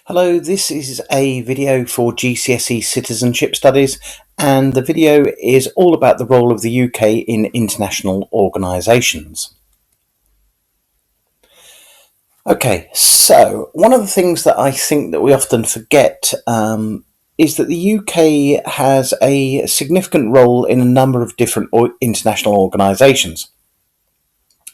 Hello, this is a video for GCSE Citizenship Studies, and the video is all about the role of the UK in international organisations. Okay, so one of the things that I think that we often forget is that the UK has a significant role in a number of different international organisations.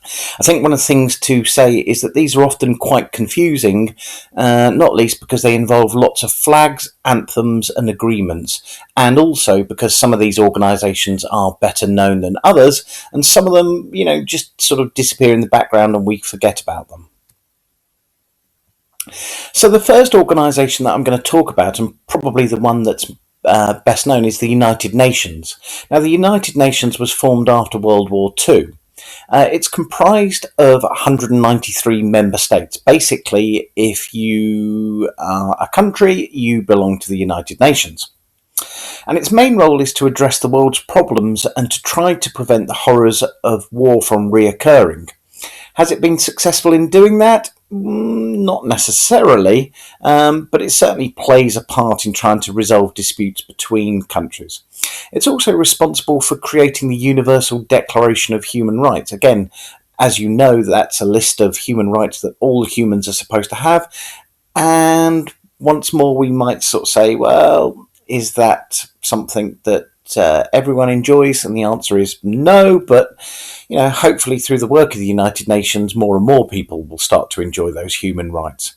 I think one of the things to say is that these are often quite confusing, not least because they involve lots of flags, anthems and agreements, and also because some of these organisations are better known than others, and some of them, just sort of disappear in the background and we forget about them. So the first organisation that I'm going to talk about, and probably the one that's best known, is the United Nations. Now, the United Nations was formed after World War II. It's comprised of 193 member states. Basically, if you are a country, you belong to the United Nations. And its main role is to address the world's problems and to try to prevent the horrors of war from reoccurring. Has it been successful in doing that? Not necessarily, but it certainly plays a part in trying to resolve disputes between countries. It's also responsible for creating the Universal Declaration of Human Rights. Again, as you know, that's a list of human rights that all humans are supposed to have. And once more, we might sort of say, well, is that something that everyone enjoys? And the answer is no, but hopefully through the work of the United Nations, more and more people will start to enjoy those human rights.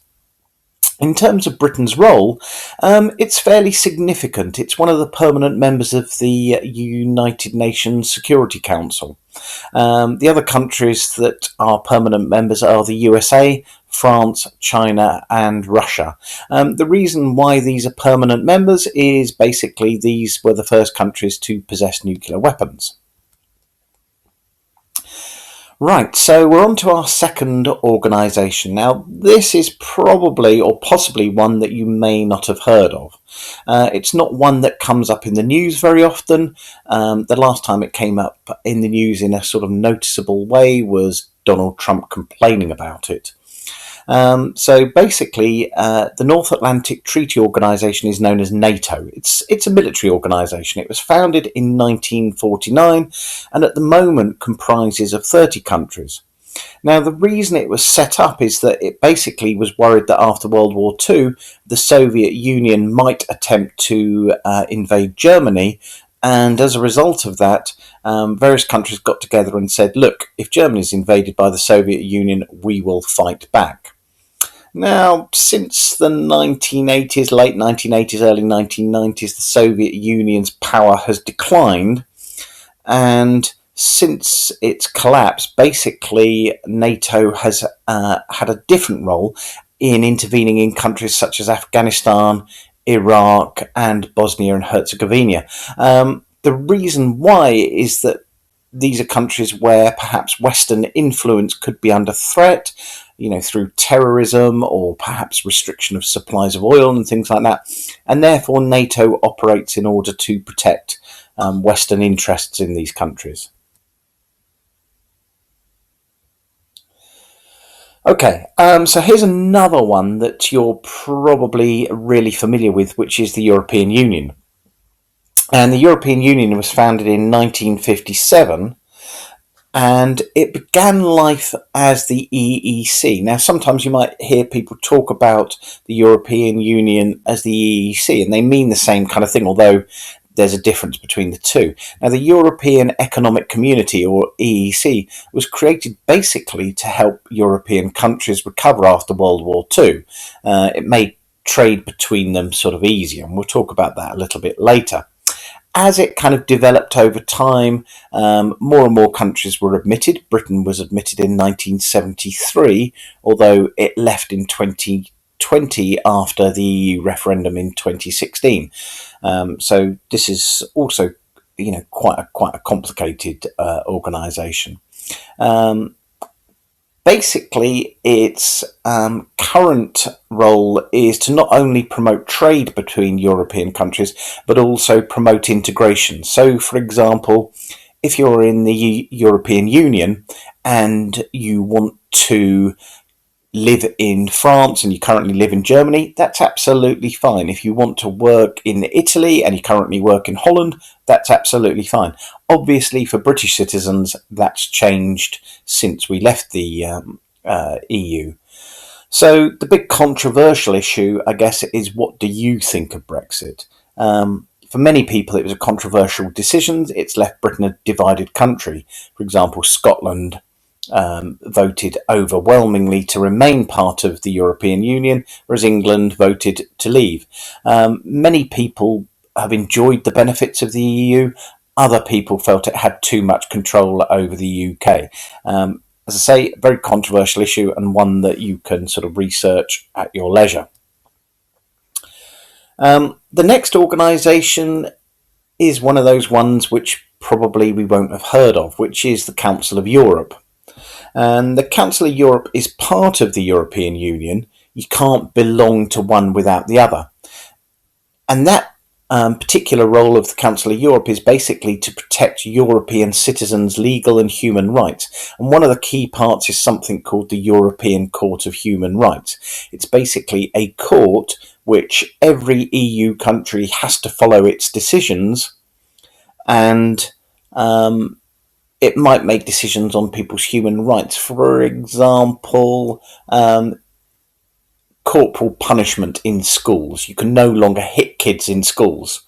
In terms of Britain's role, it's fairly significant. It's one of the permanent members of the United Nations Security Council. The other countries that are permanent members are the USA, France, China and Russia. The reason why these are permanent members is basically these were the first countries to possess nuclear weapons. Right, so we're on to our second organisation. Now, this is probably or possibly one that you may not have heard of. It's not one that comes up in the news very often. The last time it came up in the news in a sort of noticeable way was Donald Trump complaining about it. So basically, the North Atlantic Treaty Organisation is known as NATO. It's a military organisation. It was founded in 1949 and at the moment comprises of 30 countries. Now, the reason it was set up is that it basically was worried that after World War II, the Soviet Union might attempt to invade Germany. And as a result of that, various countries got together and said, look, if Germany is invaded by the Soviet Union, we will fight back. Now, since the 1980s, late 1980s, early 1990s, the Soviet Union's power has declined. And since its collapse, basically NATO has had a different role in intervening in countries such as Afghanistan, Iraq and Bosnia and Herzegovina. The reason why is that these are countries where perhaps Western influence could be under threat, through terrorism or perhaps restriction of supplies of oil and things like that. And therefore NATO operates in order to protect Western interests in these countries. Okay, so here's another one that you're probably really familiar with, which is the European Union. And the European Union was founded in 1957, and it began life as the EEC. Now, sometimes you might hear people talk about the European Union as the EEC, and they mean the same kind of thing, although there's a difference between the two. Now, the European Economic Community, or EEC, was created basically to help European countries recover after World War II. It made trade between them sort of easier, and we'll talk about that a little bit later. As it kind of developed over time, more and more countries were admitted. Britain was admitted in 1973, although it left in 2020 after the referendum in 2016. So this is also, quite a complicated organisation. Basically, its current role is to not only promote trade between European countries, but also promote integration. So, for example, if you're in the European Union and you want to live in France and you currently live in Germany, that's absolutely fine. If you want to work in Italy and you currently work in Holland, that's absolutely fine. Obviously, for British citizens, that's changed since we left the EU. So the big controversial issue, I guess, is what do you think of Brexit? For many people, it was a controversial decision. It's left Britain a divided country. For example, Scotland voted overwhelmingly to remain part of the European Union, whereas England voted to leave. Many people have enjoyed the benefits of the EU. Other people felt it had too much control over the UK. As I say, a very controversial issue and one that you can sort of research at your leisure. The next organisation is one of those ones which probably we won't have heard of, which is the Council of Europe. And the Council of Europe is part of the European Union. You can't belong to one without the other. And that particular role of the Council of Europe is basically to protect European citizens' legal and human rights. And one of the key parts is something called the European Court of Human Rights. It's basically a court which every EU country has to follow its decisions, and it might make decisions on people's human rights. For example, corporal punishment in schools. You can no longer hit kids in schools.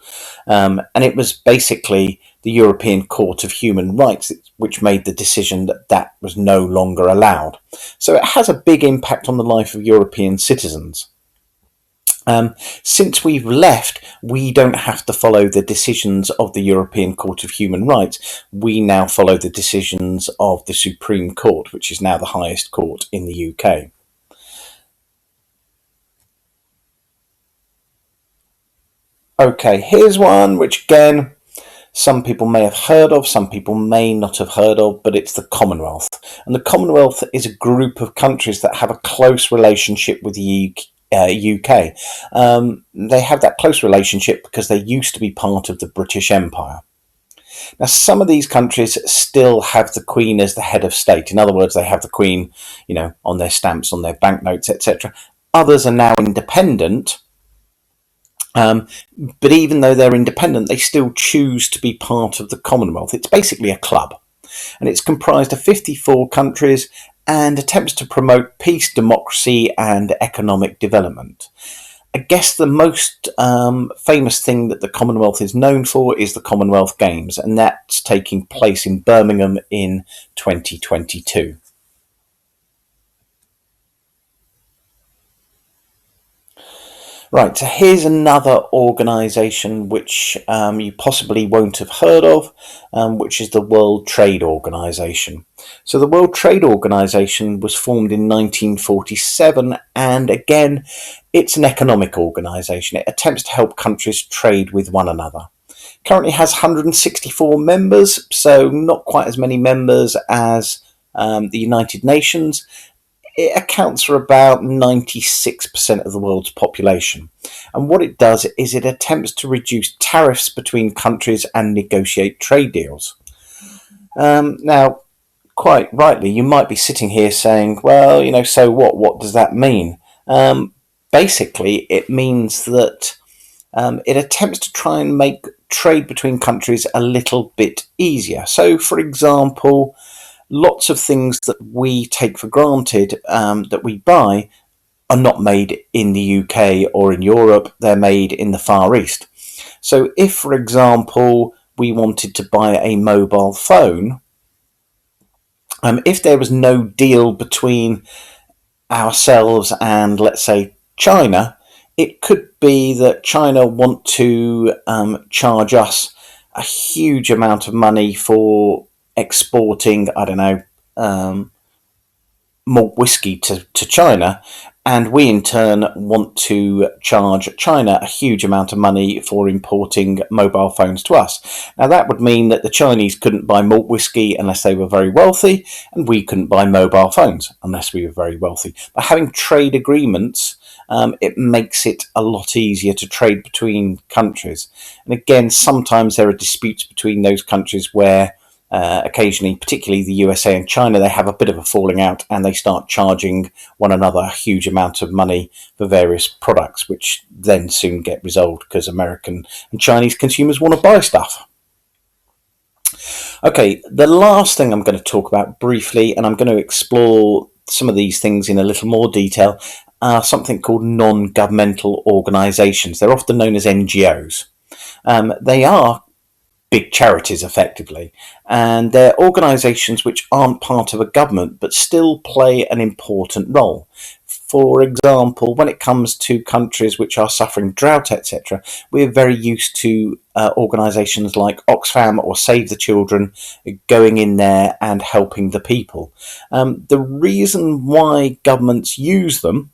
And it was basically the European Court of Human Rights which made the decision that that was no longer allowed. So it has a big impact on the life of European citizens. Since we've left, we don't have to follow the decisions of the European Court of Human Rights. We now follow the decisions of the Supreme Court, which is now the highest court in the UK. Okay, here's one which, again, some people may have heard of, some people may not have heard of, but it's the Commonwealth. And the Commonwealth is a group of countries that have a close relationship with the UK. They have that close relationship because they used to be part of the British Empire. Now, some of these countries still have the Queen as the head of state. In other words, they have the Queen, on their stamps, on their banknotes, etc. Others are now independent. But even though they're independent, they still choose to be part of the Commonwealth. It's basically a club, and it's comprised of 54 countries and attempts to promote peace, democracy, and economic development. I guess the most famous thing that the Commonwealth is known for is the Commonwealth Games, and that's taking place in Birmingham in 2022. Right, so here's another organisation which you possibly won't have heard of, which is the World Trade Organization. So the World Trade Organization was formed in 1947, and again, it's an economic organisation. It attempts to help countries trade with one another. Currently has 164 members, so not quite as many members as the United Nations. It accounts for about 96% of the world's population. And what it does is it attempts to reduce tariffs between countries and negotiate trade deals. Now, quite rightly, you might be sitting here saying, well, so what? What does that mean? Basically, it means that it attempts to try and make trade between countries a little bit easier. So, for example, lots of things that we take for granted that we buy are not made in the UK or in Europe. They're made in the Far East. So if, for example, we wanted to buy a mobile phone, if there was no deal between ourselves and, let's say, China, it could be that China want to charge us a huge amount of money for exporting, malt whiskey to China, and we in turn want to charge China a huge amount of money for importing mobile phones to us. Now that would mean that the Chinese couldn't buy malt whiskey unless they were very wealthy, and we couldn't buy mobile phones unless we were very wealthy. By having trade agreements, it makes it a lot easier to trade between countries. And again, sometimes there are disputes between those countries where occasionally, particularly the USA and China, they have a bit of a falling out and they start charging one another a huge amount of money for various products, which then soon get resolved because American and Chinese consumers want to buy stuff. Okay, the last thing I'm going to talk about briefly, and I'm going to explore some of these things in a little more detail, are something called non-governmental organisations. They're often known as NGOs. They are big charities effectively, and they're organisations which aren't part of a government but still play an important role. For example, when it comes to countries which are suffering drought, etc., we're very used to organisations like Oxfam or Save the Children going in there and helping the people. The reason why governments use them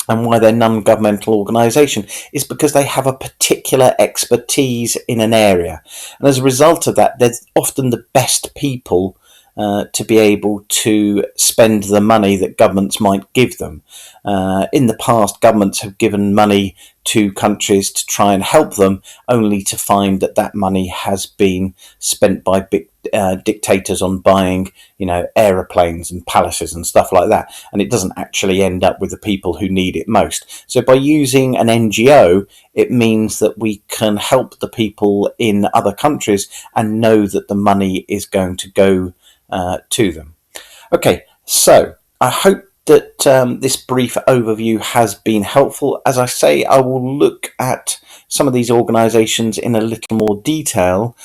and why they're non-governmental organisation is because they have a particular expertise in an area, and as a result of that, they're often the best people to be able to spend the money that governments might give them. In the past, governments have given money to countries to try and help them, only to find that that money has been spent by big dictators on buying, aeroplanes and palaces and stuff like that, and it doesn't actually end up with the people who need it most. So by using an NGO, it means that we can help the people in other countries and know that the money is going to go to them. Okay, so I hope that this brief overview has been helpful. As I say, I will look at some of these organisations in a little more detail.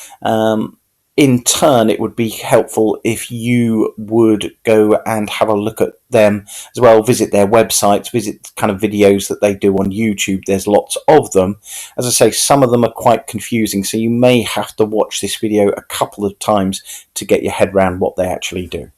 In turn, it would be helpful if you would go and have a look at them as well, visit their websites, visit kind of videos that they do on YouTube. There's lots of them. As I say, some of them are quite confusing, so you may have to watch this video a couple of times to get your head around what they actually do.